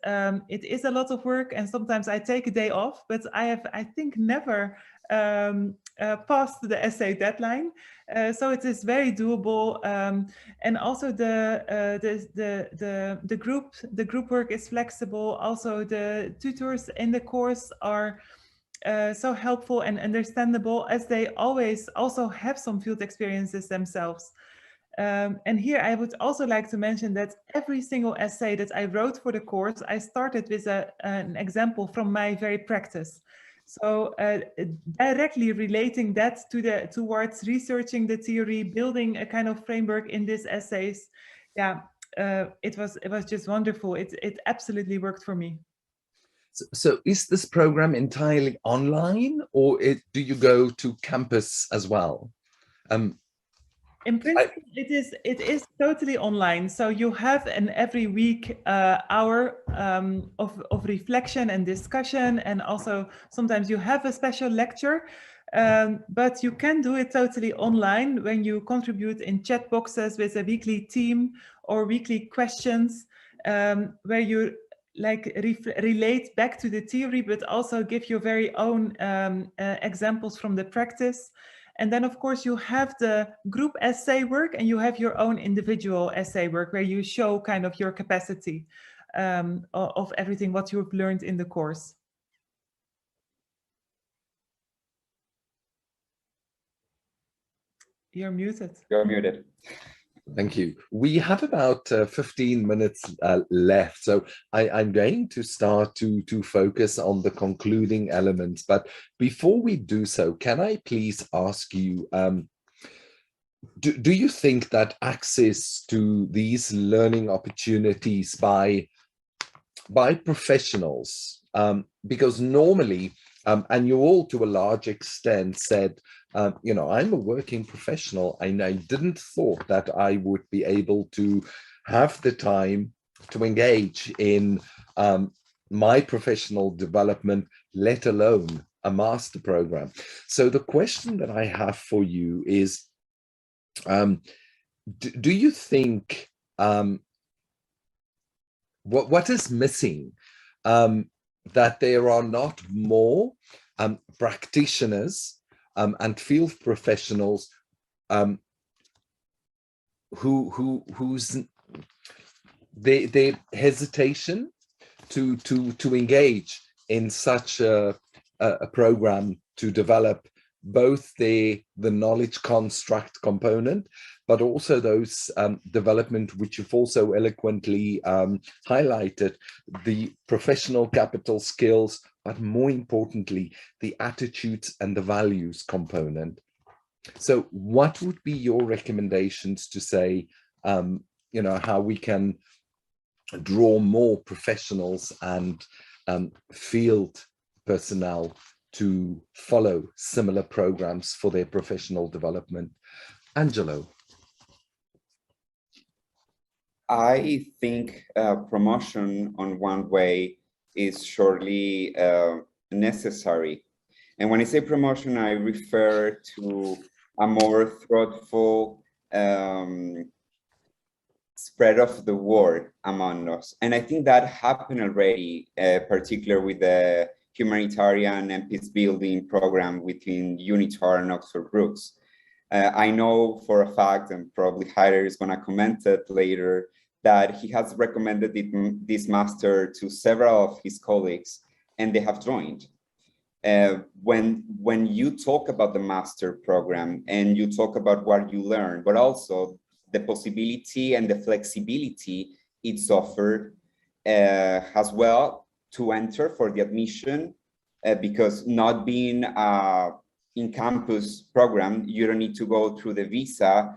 it is a lot of work, and sometimes I take a day off, but I think, never passed the essay deadline. So it is very doable. And also the group work is flexible. Also the tutors in the course are so helpful and understandable, as they always also have some field experiences themselves. And here I would also like to mention that every single essay that I wrote for the course, I started with an example from my very practice. So directly relating that towards researching the theory, building a kind of framework in these essays. Yeah, it was just wonderful. It absolutely worked for me. So is this program entirely online, or do you go to campus as well? In principle, it is totally online. So you have an every week hour of reflection and discussion, and also sometimes you have a special lecture. But you can do it totally online when you contribute in chat boxes with a weekly team or weekly questions, where you relate back to the theory, but also give your very own examples from the practice. And then, of course, you have the group essay work, and you have your own individual essay work, where you show kind of your capacity of everything what you've learned in the course. You're muted. You're muted. Thank you. We have about 15 minutes left, so I'm going to start to focus on the concluding elements. But before we do so, can I please ask you, do you think that access to these learning opportunities by professionals, because normally, and you all to a large extent said, you know, I'm a working professional, and I didn't thought that I would be able to have the time to engage in my professional development, let alone a master program. So the question that I have for you is, do you think, what is missing, that there are not more practitioners and field professionals whose their hesitation to engage in such a program to develop both the knowledge construct component, but also those development which you've also eloquently highlighted, the professional capital skills, but more importantly, the attitudes and the values component. So what would be your recommendations to say, you know, how we can draw more professionals and field personnel to follow similar programs for their professional development? Angelo. I think promotion on one way is surely necessary. And when I say promotion, I refer to a more thoughtful spread of the word among us. And I think that happened already, particularly with the Humanitarian and Peacebuilding program within UNITAR and Oxford Brookes. I know for a fact, and probably Haider is going to comment it later, that he has recommended this master to several of his colleagues, and they have joined. When you talk about the master program and you talk about what you learn, but also the possibility and the flexibility it's offered as well to enter for the admission, because not being in campus program, you don't need to go through the visa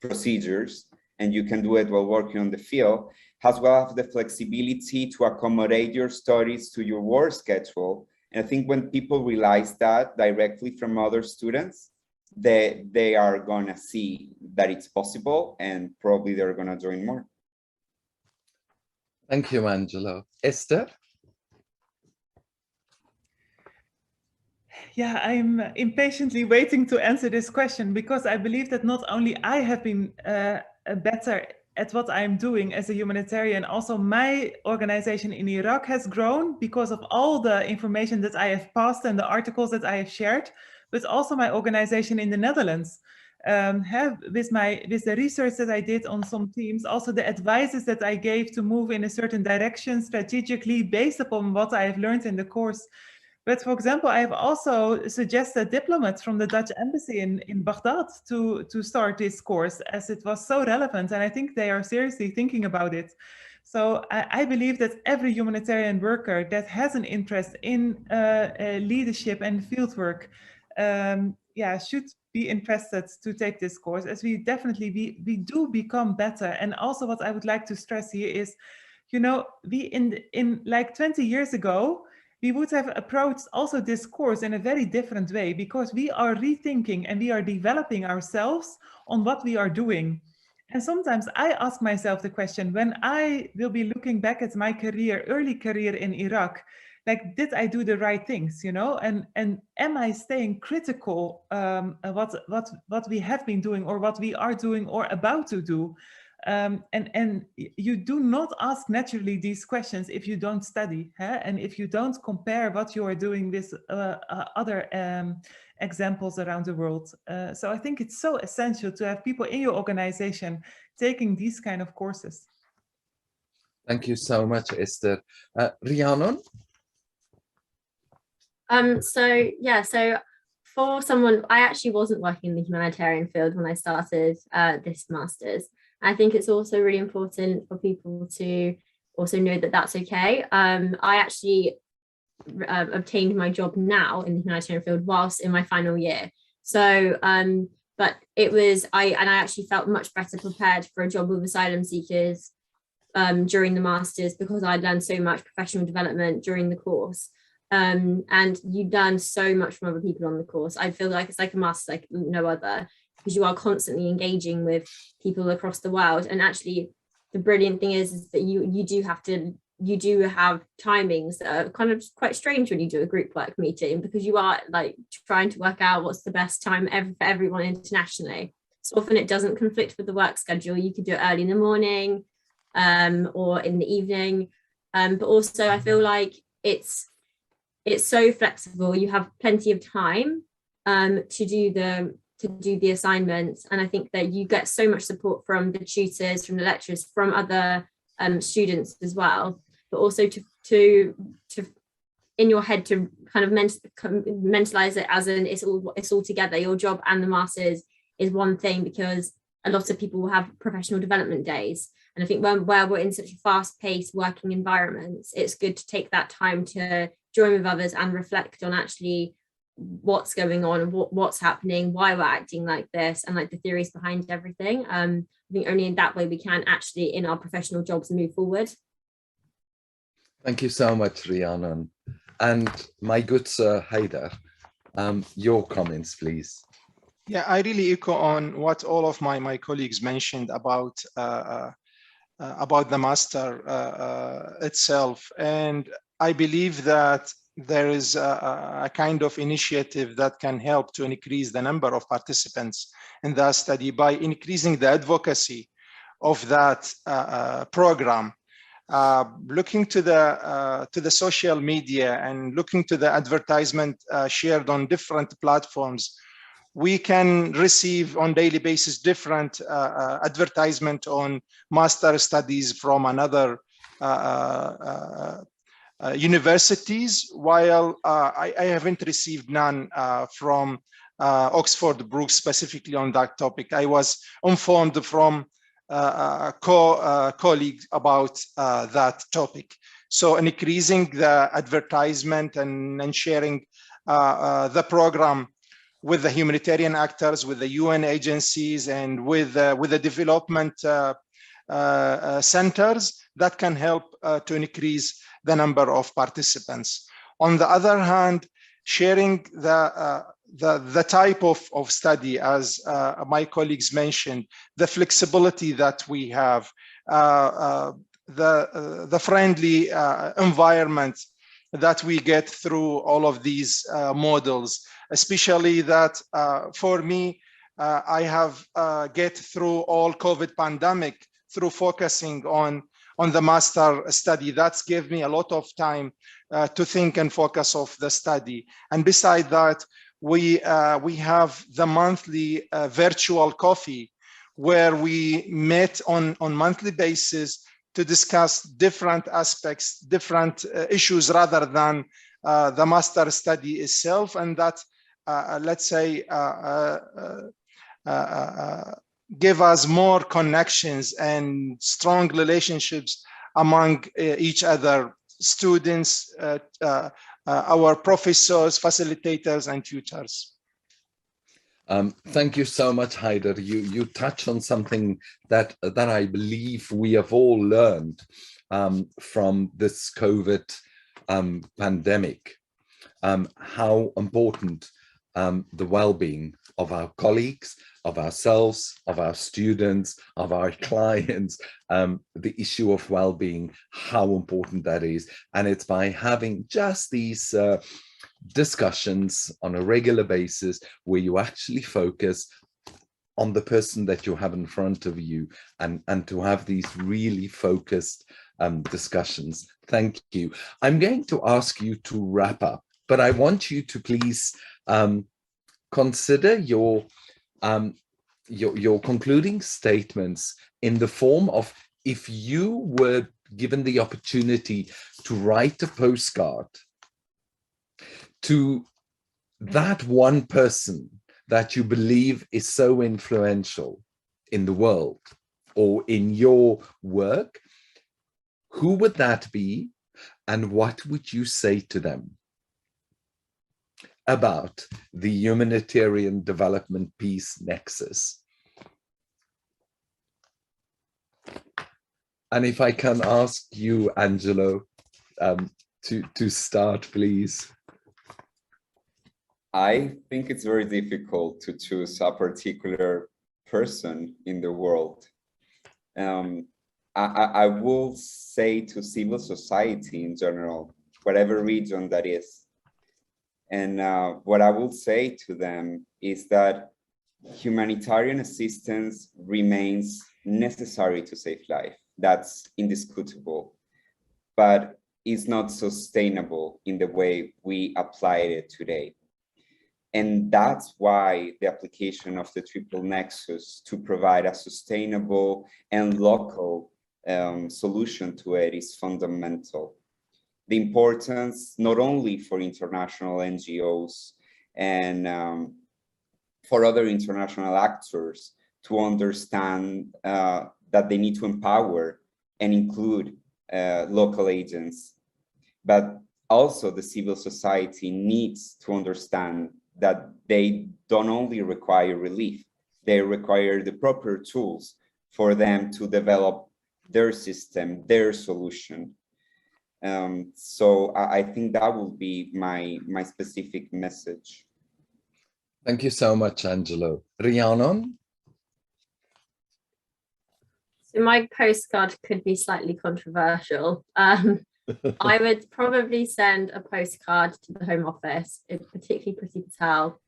procedures, and you can do it while working on the field, as well as the flexibility to accommodate your studies to your work schedule. And I think when people realize that directly from other students, they are gonna see that it's possible, and probably they're gonna join more. Thank you, Angelo. Esther? Yeah, I'm impatiently waiting to answer this question, because I believe that not only I have been better at what I'm doing as a humanitarian, also my organization in Iraq has grown because of all the information that I have passed and the articles that I have shared, but also my organization in the Netherlands. With the research that I did on some teams, also the advices that I gave to move in a certain direction strategically based upon what I have learned in the course. But for example, I have also suggested diplomats from the Dutch embassy in Baghdad to start this course, as it was so relevant, and I think they are seriously thinking about it. So I believe that every humanitarian worker that has an interest in leadership and fieldwork, should be interested to take this course, as we definitely we do become better. And also what I would like to stress here is, you know, we in like 20 years ago, we would have approached also this course in a very different way, because we are rethinking and we are developing ourselves on what we are doing. And sometimes I ask myself the question, when I will be looking back at my career, early career in Iraq, like, did I do the right things, you know? And am I staying critical what we have been doing or what we are doing or about to do? And you do not ask naturally these questions if you don't study, and if you don't compare what you are doing with other examples around the world. So I think it's so essential to have people in your organization taking these kind of courses. Thank you so much, Esther. Rhiannon? So for someone, I actually wasn't working in the humanitarian field when I started this master's. I think it's also really important for people to also know that that's okay. I actually obtained my job now in the humanitarian field whilst in my final year. So, but it was, I actually felt much better prepared for a job with asylum seekers during the master's, because I'd learned so much professional development during the course. And you learn so much from other people on the course. I feel like it's like a master's like no other, because you are constantly engaging with people across the world. And actually the brilliant thing is that you do have timings that are kind of quite strange when you do a group work meeting, because you are like trying to work out what's the best time for everyone internationally. So often it doesn't conflict with the work schedule. You could do it early in the morning or in the evening. But also I feel like it's so flexible. You have plenty of time to do the assignments, and I think that you get so much support from the tutors, from the lecturers, from other students as well, but also to in your head to kind of mentalize it as in it's all together. Your job and the masters is one thing, because a lot of people will have professional development days, and I think where we're in such a fast-paced working environment, it's good to take that time to join with others and reflect on actually what's going on, what's happening, why we're acting like this, and like the theories behind everything. I think only in that way we can actually in our professional jobs move forward. Thank you so much, Rhiannon. And my good sir Haider, your comments, please. Yeah, I really echo on what all of my colleagues mentioned about the master itself. And I believe that there is a kind of initiative that can help to increase the number of participants in that study by increasing the advocacy of that program. Looking to the social media and looking to the advertisement shared on different platforms, we can receive on daily basis different advertisement on master studies from another universities, while I haven't received none from Oxford Brookes specifically on that topic. I was informed from colleagues about that topic. So increasing the advertisement and sharing the program with the humanitarian actors, with the UN agencies, and with the development centers, that can help to increase the number of participants. On the other hand, sharing the type of study, as my colleagues mentioned, the flexibility that we have, the friendly environment that we get through all of these models, especially that for me, I have get through all COVID pandemic through focusing on the master study. That's gave me a lot of time to think and focus of the study. And beside that, we have the monthly virtual coffee where we met on monthly basis to discuss different aspects, different issues rather than the master study itself. And that, let's say, give us more connections and strong relationships among each other, students, our professors, facilitators, and tutors. Thank you so much, Haider. You touch on something that I believe we have all learned from this COVID pandemic, how important the well-being of our colleagues, of ourselves, of our students, of our clients, the issue of well-being, how important that is. And it's by having just these discussions on a regular basis where you actually focus on the person that you have in front of you and to have these really focused discussions. Thank you. I'm going to ask you to wrap up, but I want you to please consider your concluding statements in the form of, if you were given the opportunity to write a postcard to that one person that you believe is so influential in the world or in your work, who would that be, and what would you say to them about the humanitarian development peace nexus? And if I can ask you, Angelo, to start, please. I think it's very difficult to choose a particular person in the world. I will say to civil society in general, whatever region that is. And what I will say to them is that humanitarian assistance remains necessary to save life. That's indisputable, but it's not sustainable in the way we apply it today. And that's why the application of the triple nexus to provide a sustainable and local solution to it is fundamental. The importance, not only for international NGOs and for other international actors to understand that they need to empower and include local agents, but also the civil society needs to understand that they don't only require relief, they require the proper tools for them to develop their system, their solution. So I think that will be my specific message. Thank you so much, Angelo. Rhiannon? So my postcard could be slightly controversial. I would probably send a postcard to the Home Office, particularly Priti Patel,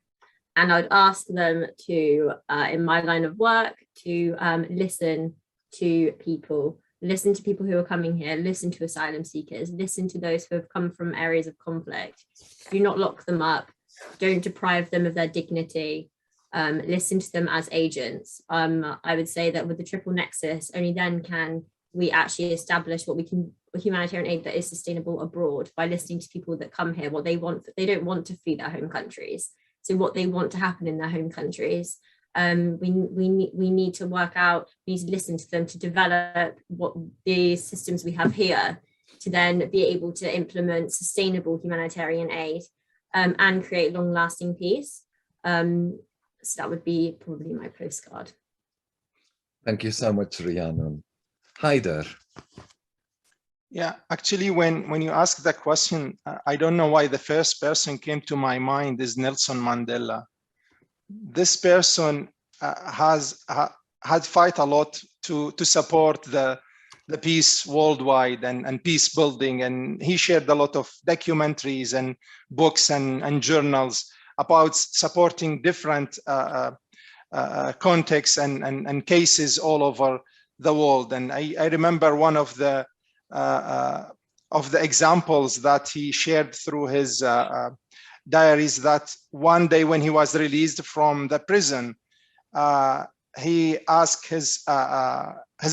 and I'd ask them to, in my line of work, to listen to people who are coming here, listen to asylum seekers, listen to those who have come from areas of conflict. Do not lock them up. Don't deprive them of their dignity. Listen to them as agents. I would say that with the triple nexus, only then can we actually establish what we can, humanitarian aid that is sustainable abroad, by listening to people that come here, what they want. They don't want to flee their home countries. So what they want to happen in their home countries. We need to work out, we need to listen to them, to develop what the systems we have here, to then be able to implement sustainable humanitarian aid and create long-lasting peace. So that would be probably my postcard. Thank you so much, Rhiannon. Haider. Yeah, actually, when you ask that question, I don't know why the first person came to my mind is Nelson Mandela. This person had fight a lot to support the peace worldwide and peace building, and he shared a lot of documentaries and books and journals about supporting different contexts and cases all over the world. And I remember one of the examples that he shared through his diaries, that one day when he was released from the prison, he asked his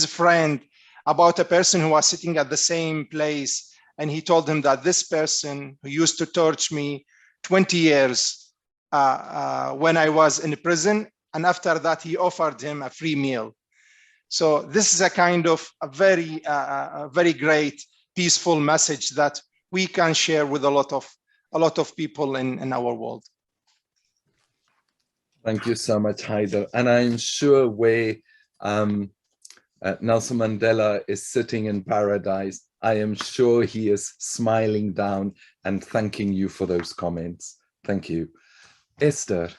friend about a person who was sitting at the same place, and he told him that this person who used to torture me 20 years when I was in prison, and after that he offered him a free meal. So this is a kind of a very great peaceful message that we can share with a lot of people in our world. Thank you so much, Haider. And I'm sure where Nelson Mandela is sitting in paradise, I am sure he is smiling down and thanking you for those comments. Thank you. Esther.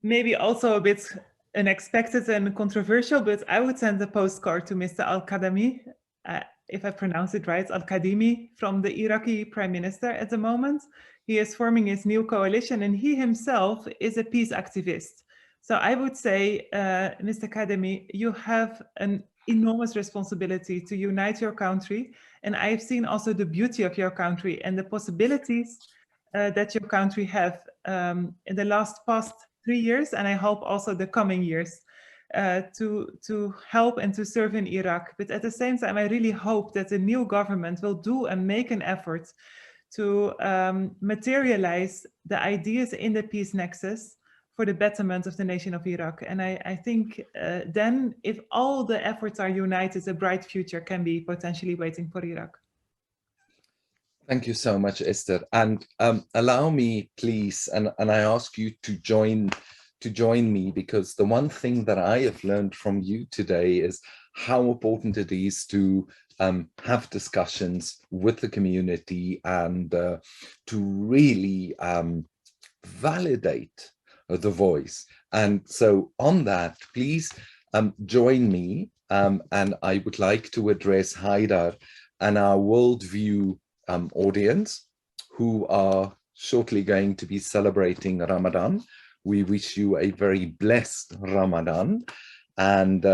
Maybe also a bit unexpected and controversial, but I would send a postcard to Mr. Al-Kadhimi, if I pronounce it right, Al-Kadhimi, from the Iraqi Prime Minister at the moment. He is forming his new coalition, and he himself is a peace activist. So I would say, Mr. Kadhimi, you have an enormous responsibility to unite your country. And I've seen also the beauty of your country and the possibilities that your country have in the past 3 years, and I hope also the coming years, to help and to serve in Iraq. But at the same time, I really hope that the new government will do and make an effort to materialize the ideas in the peace nexus for the betterment of the nation of Iraq. And I think then, if all the efforts are united, a bright future can be potentially waiting for Iraq. Thank you so much, Esther. And allow me, please, and I ask you to join me, because the one thing that I have learned from you today is how important it is to have discussions with the community and to really validate the voice. And so on that, please join me, and I would like to address Haider and our worldview audience, who are shortly going to be celebrating Ramadan. We wish you a very blessed Ramadan. And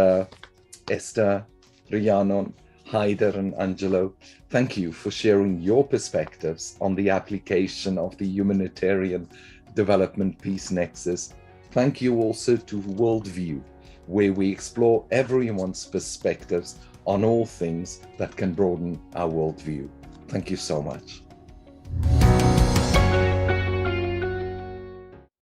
Esther, Rhiannon, Haider and Angelo, thank you for sharing your perspectives on the application of the Humanitarian Development Peace Nexus. Thank you also to Worldview, where we explore everyone's perspectives on all things that can broaden our worldview. Thank you so much.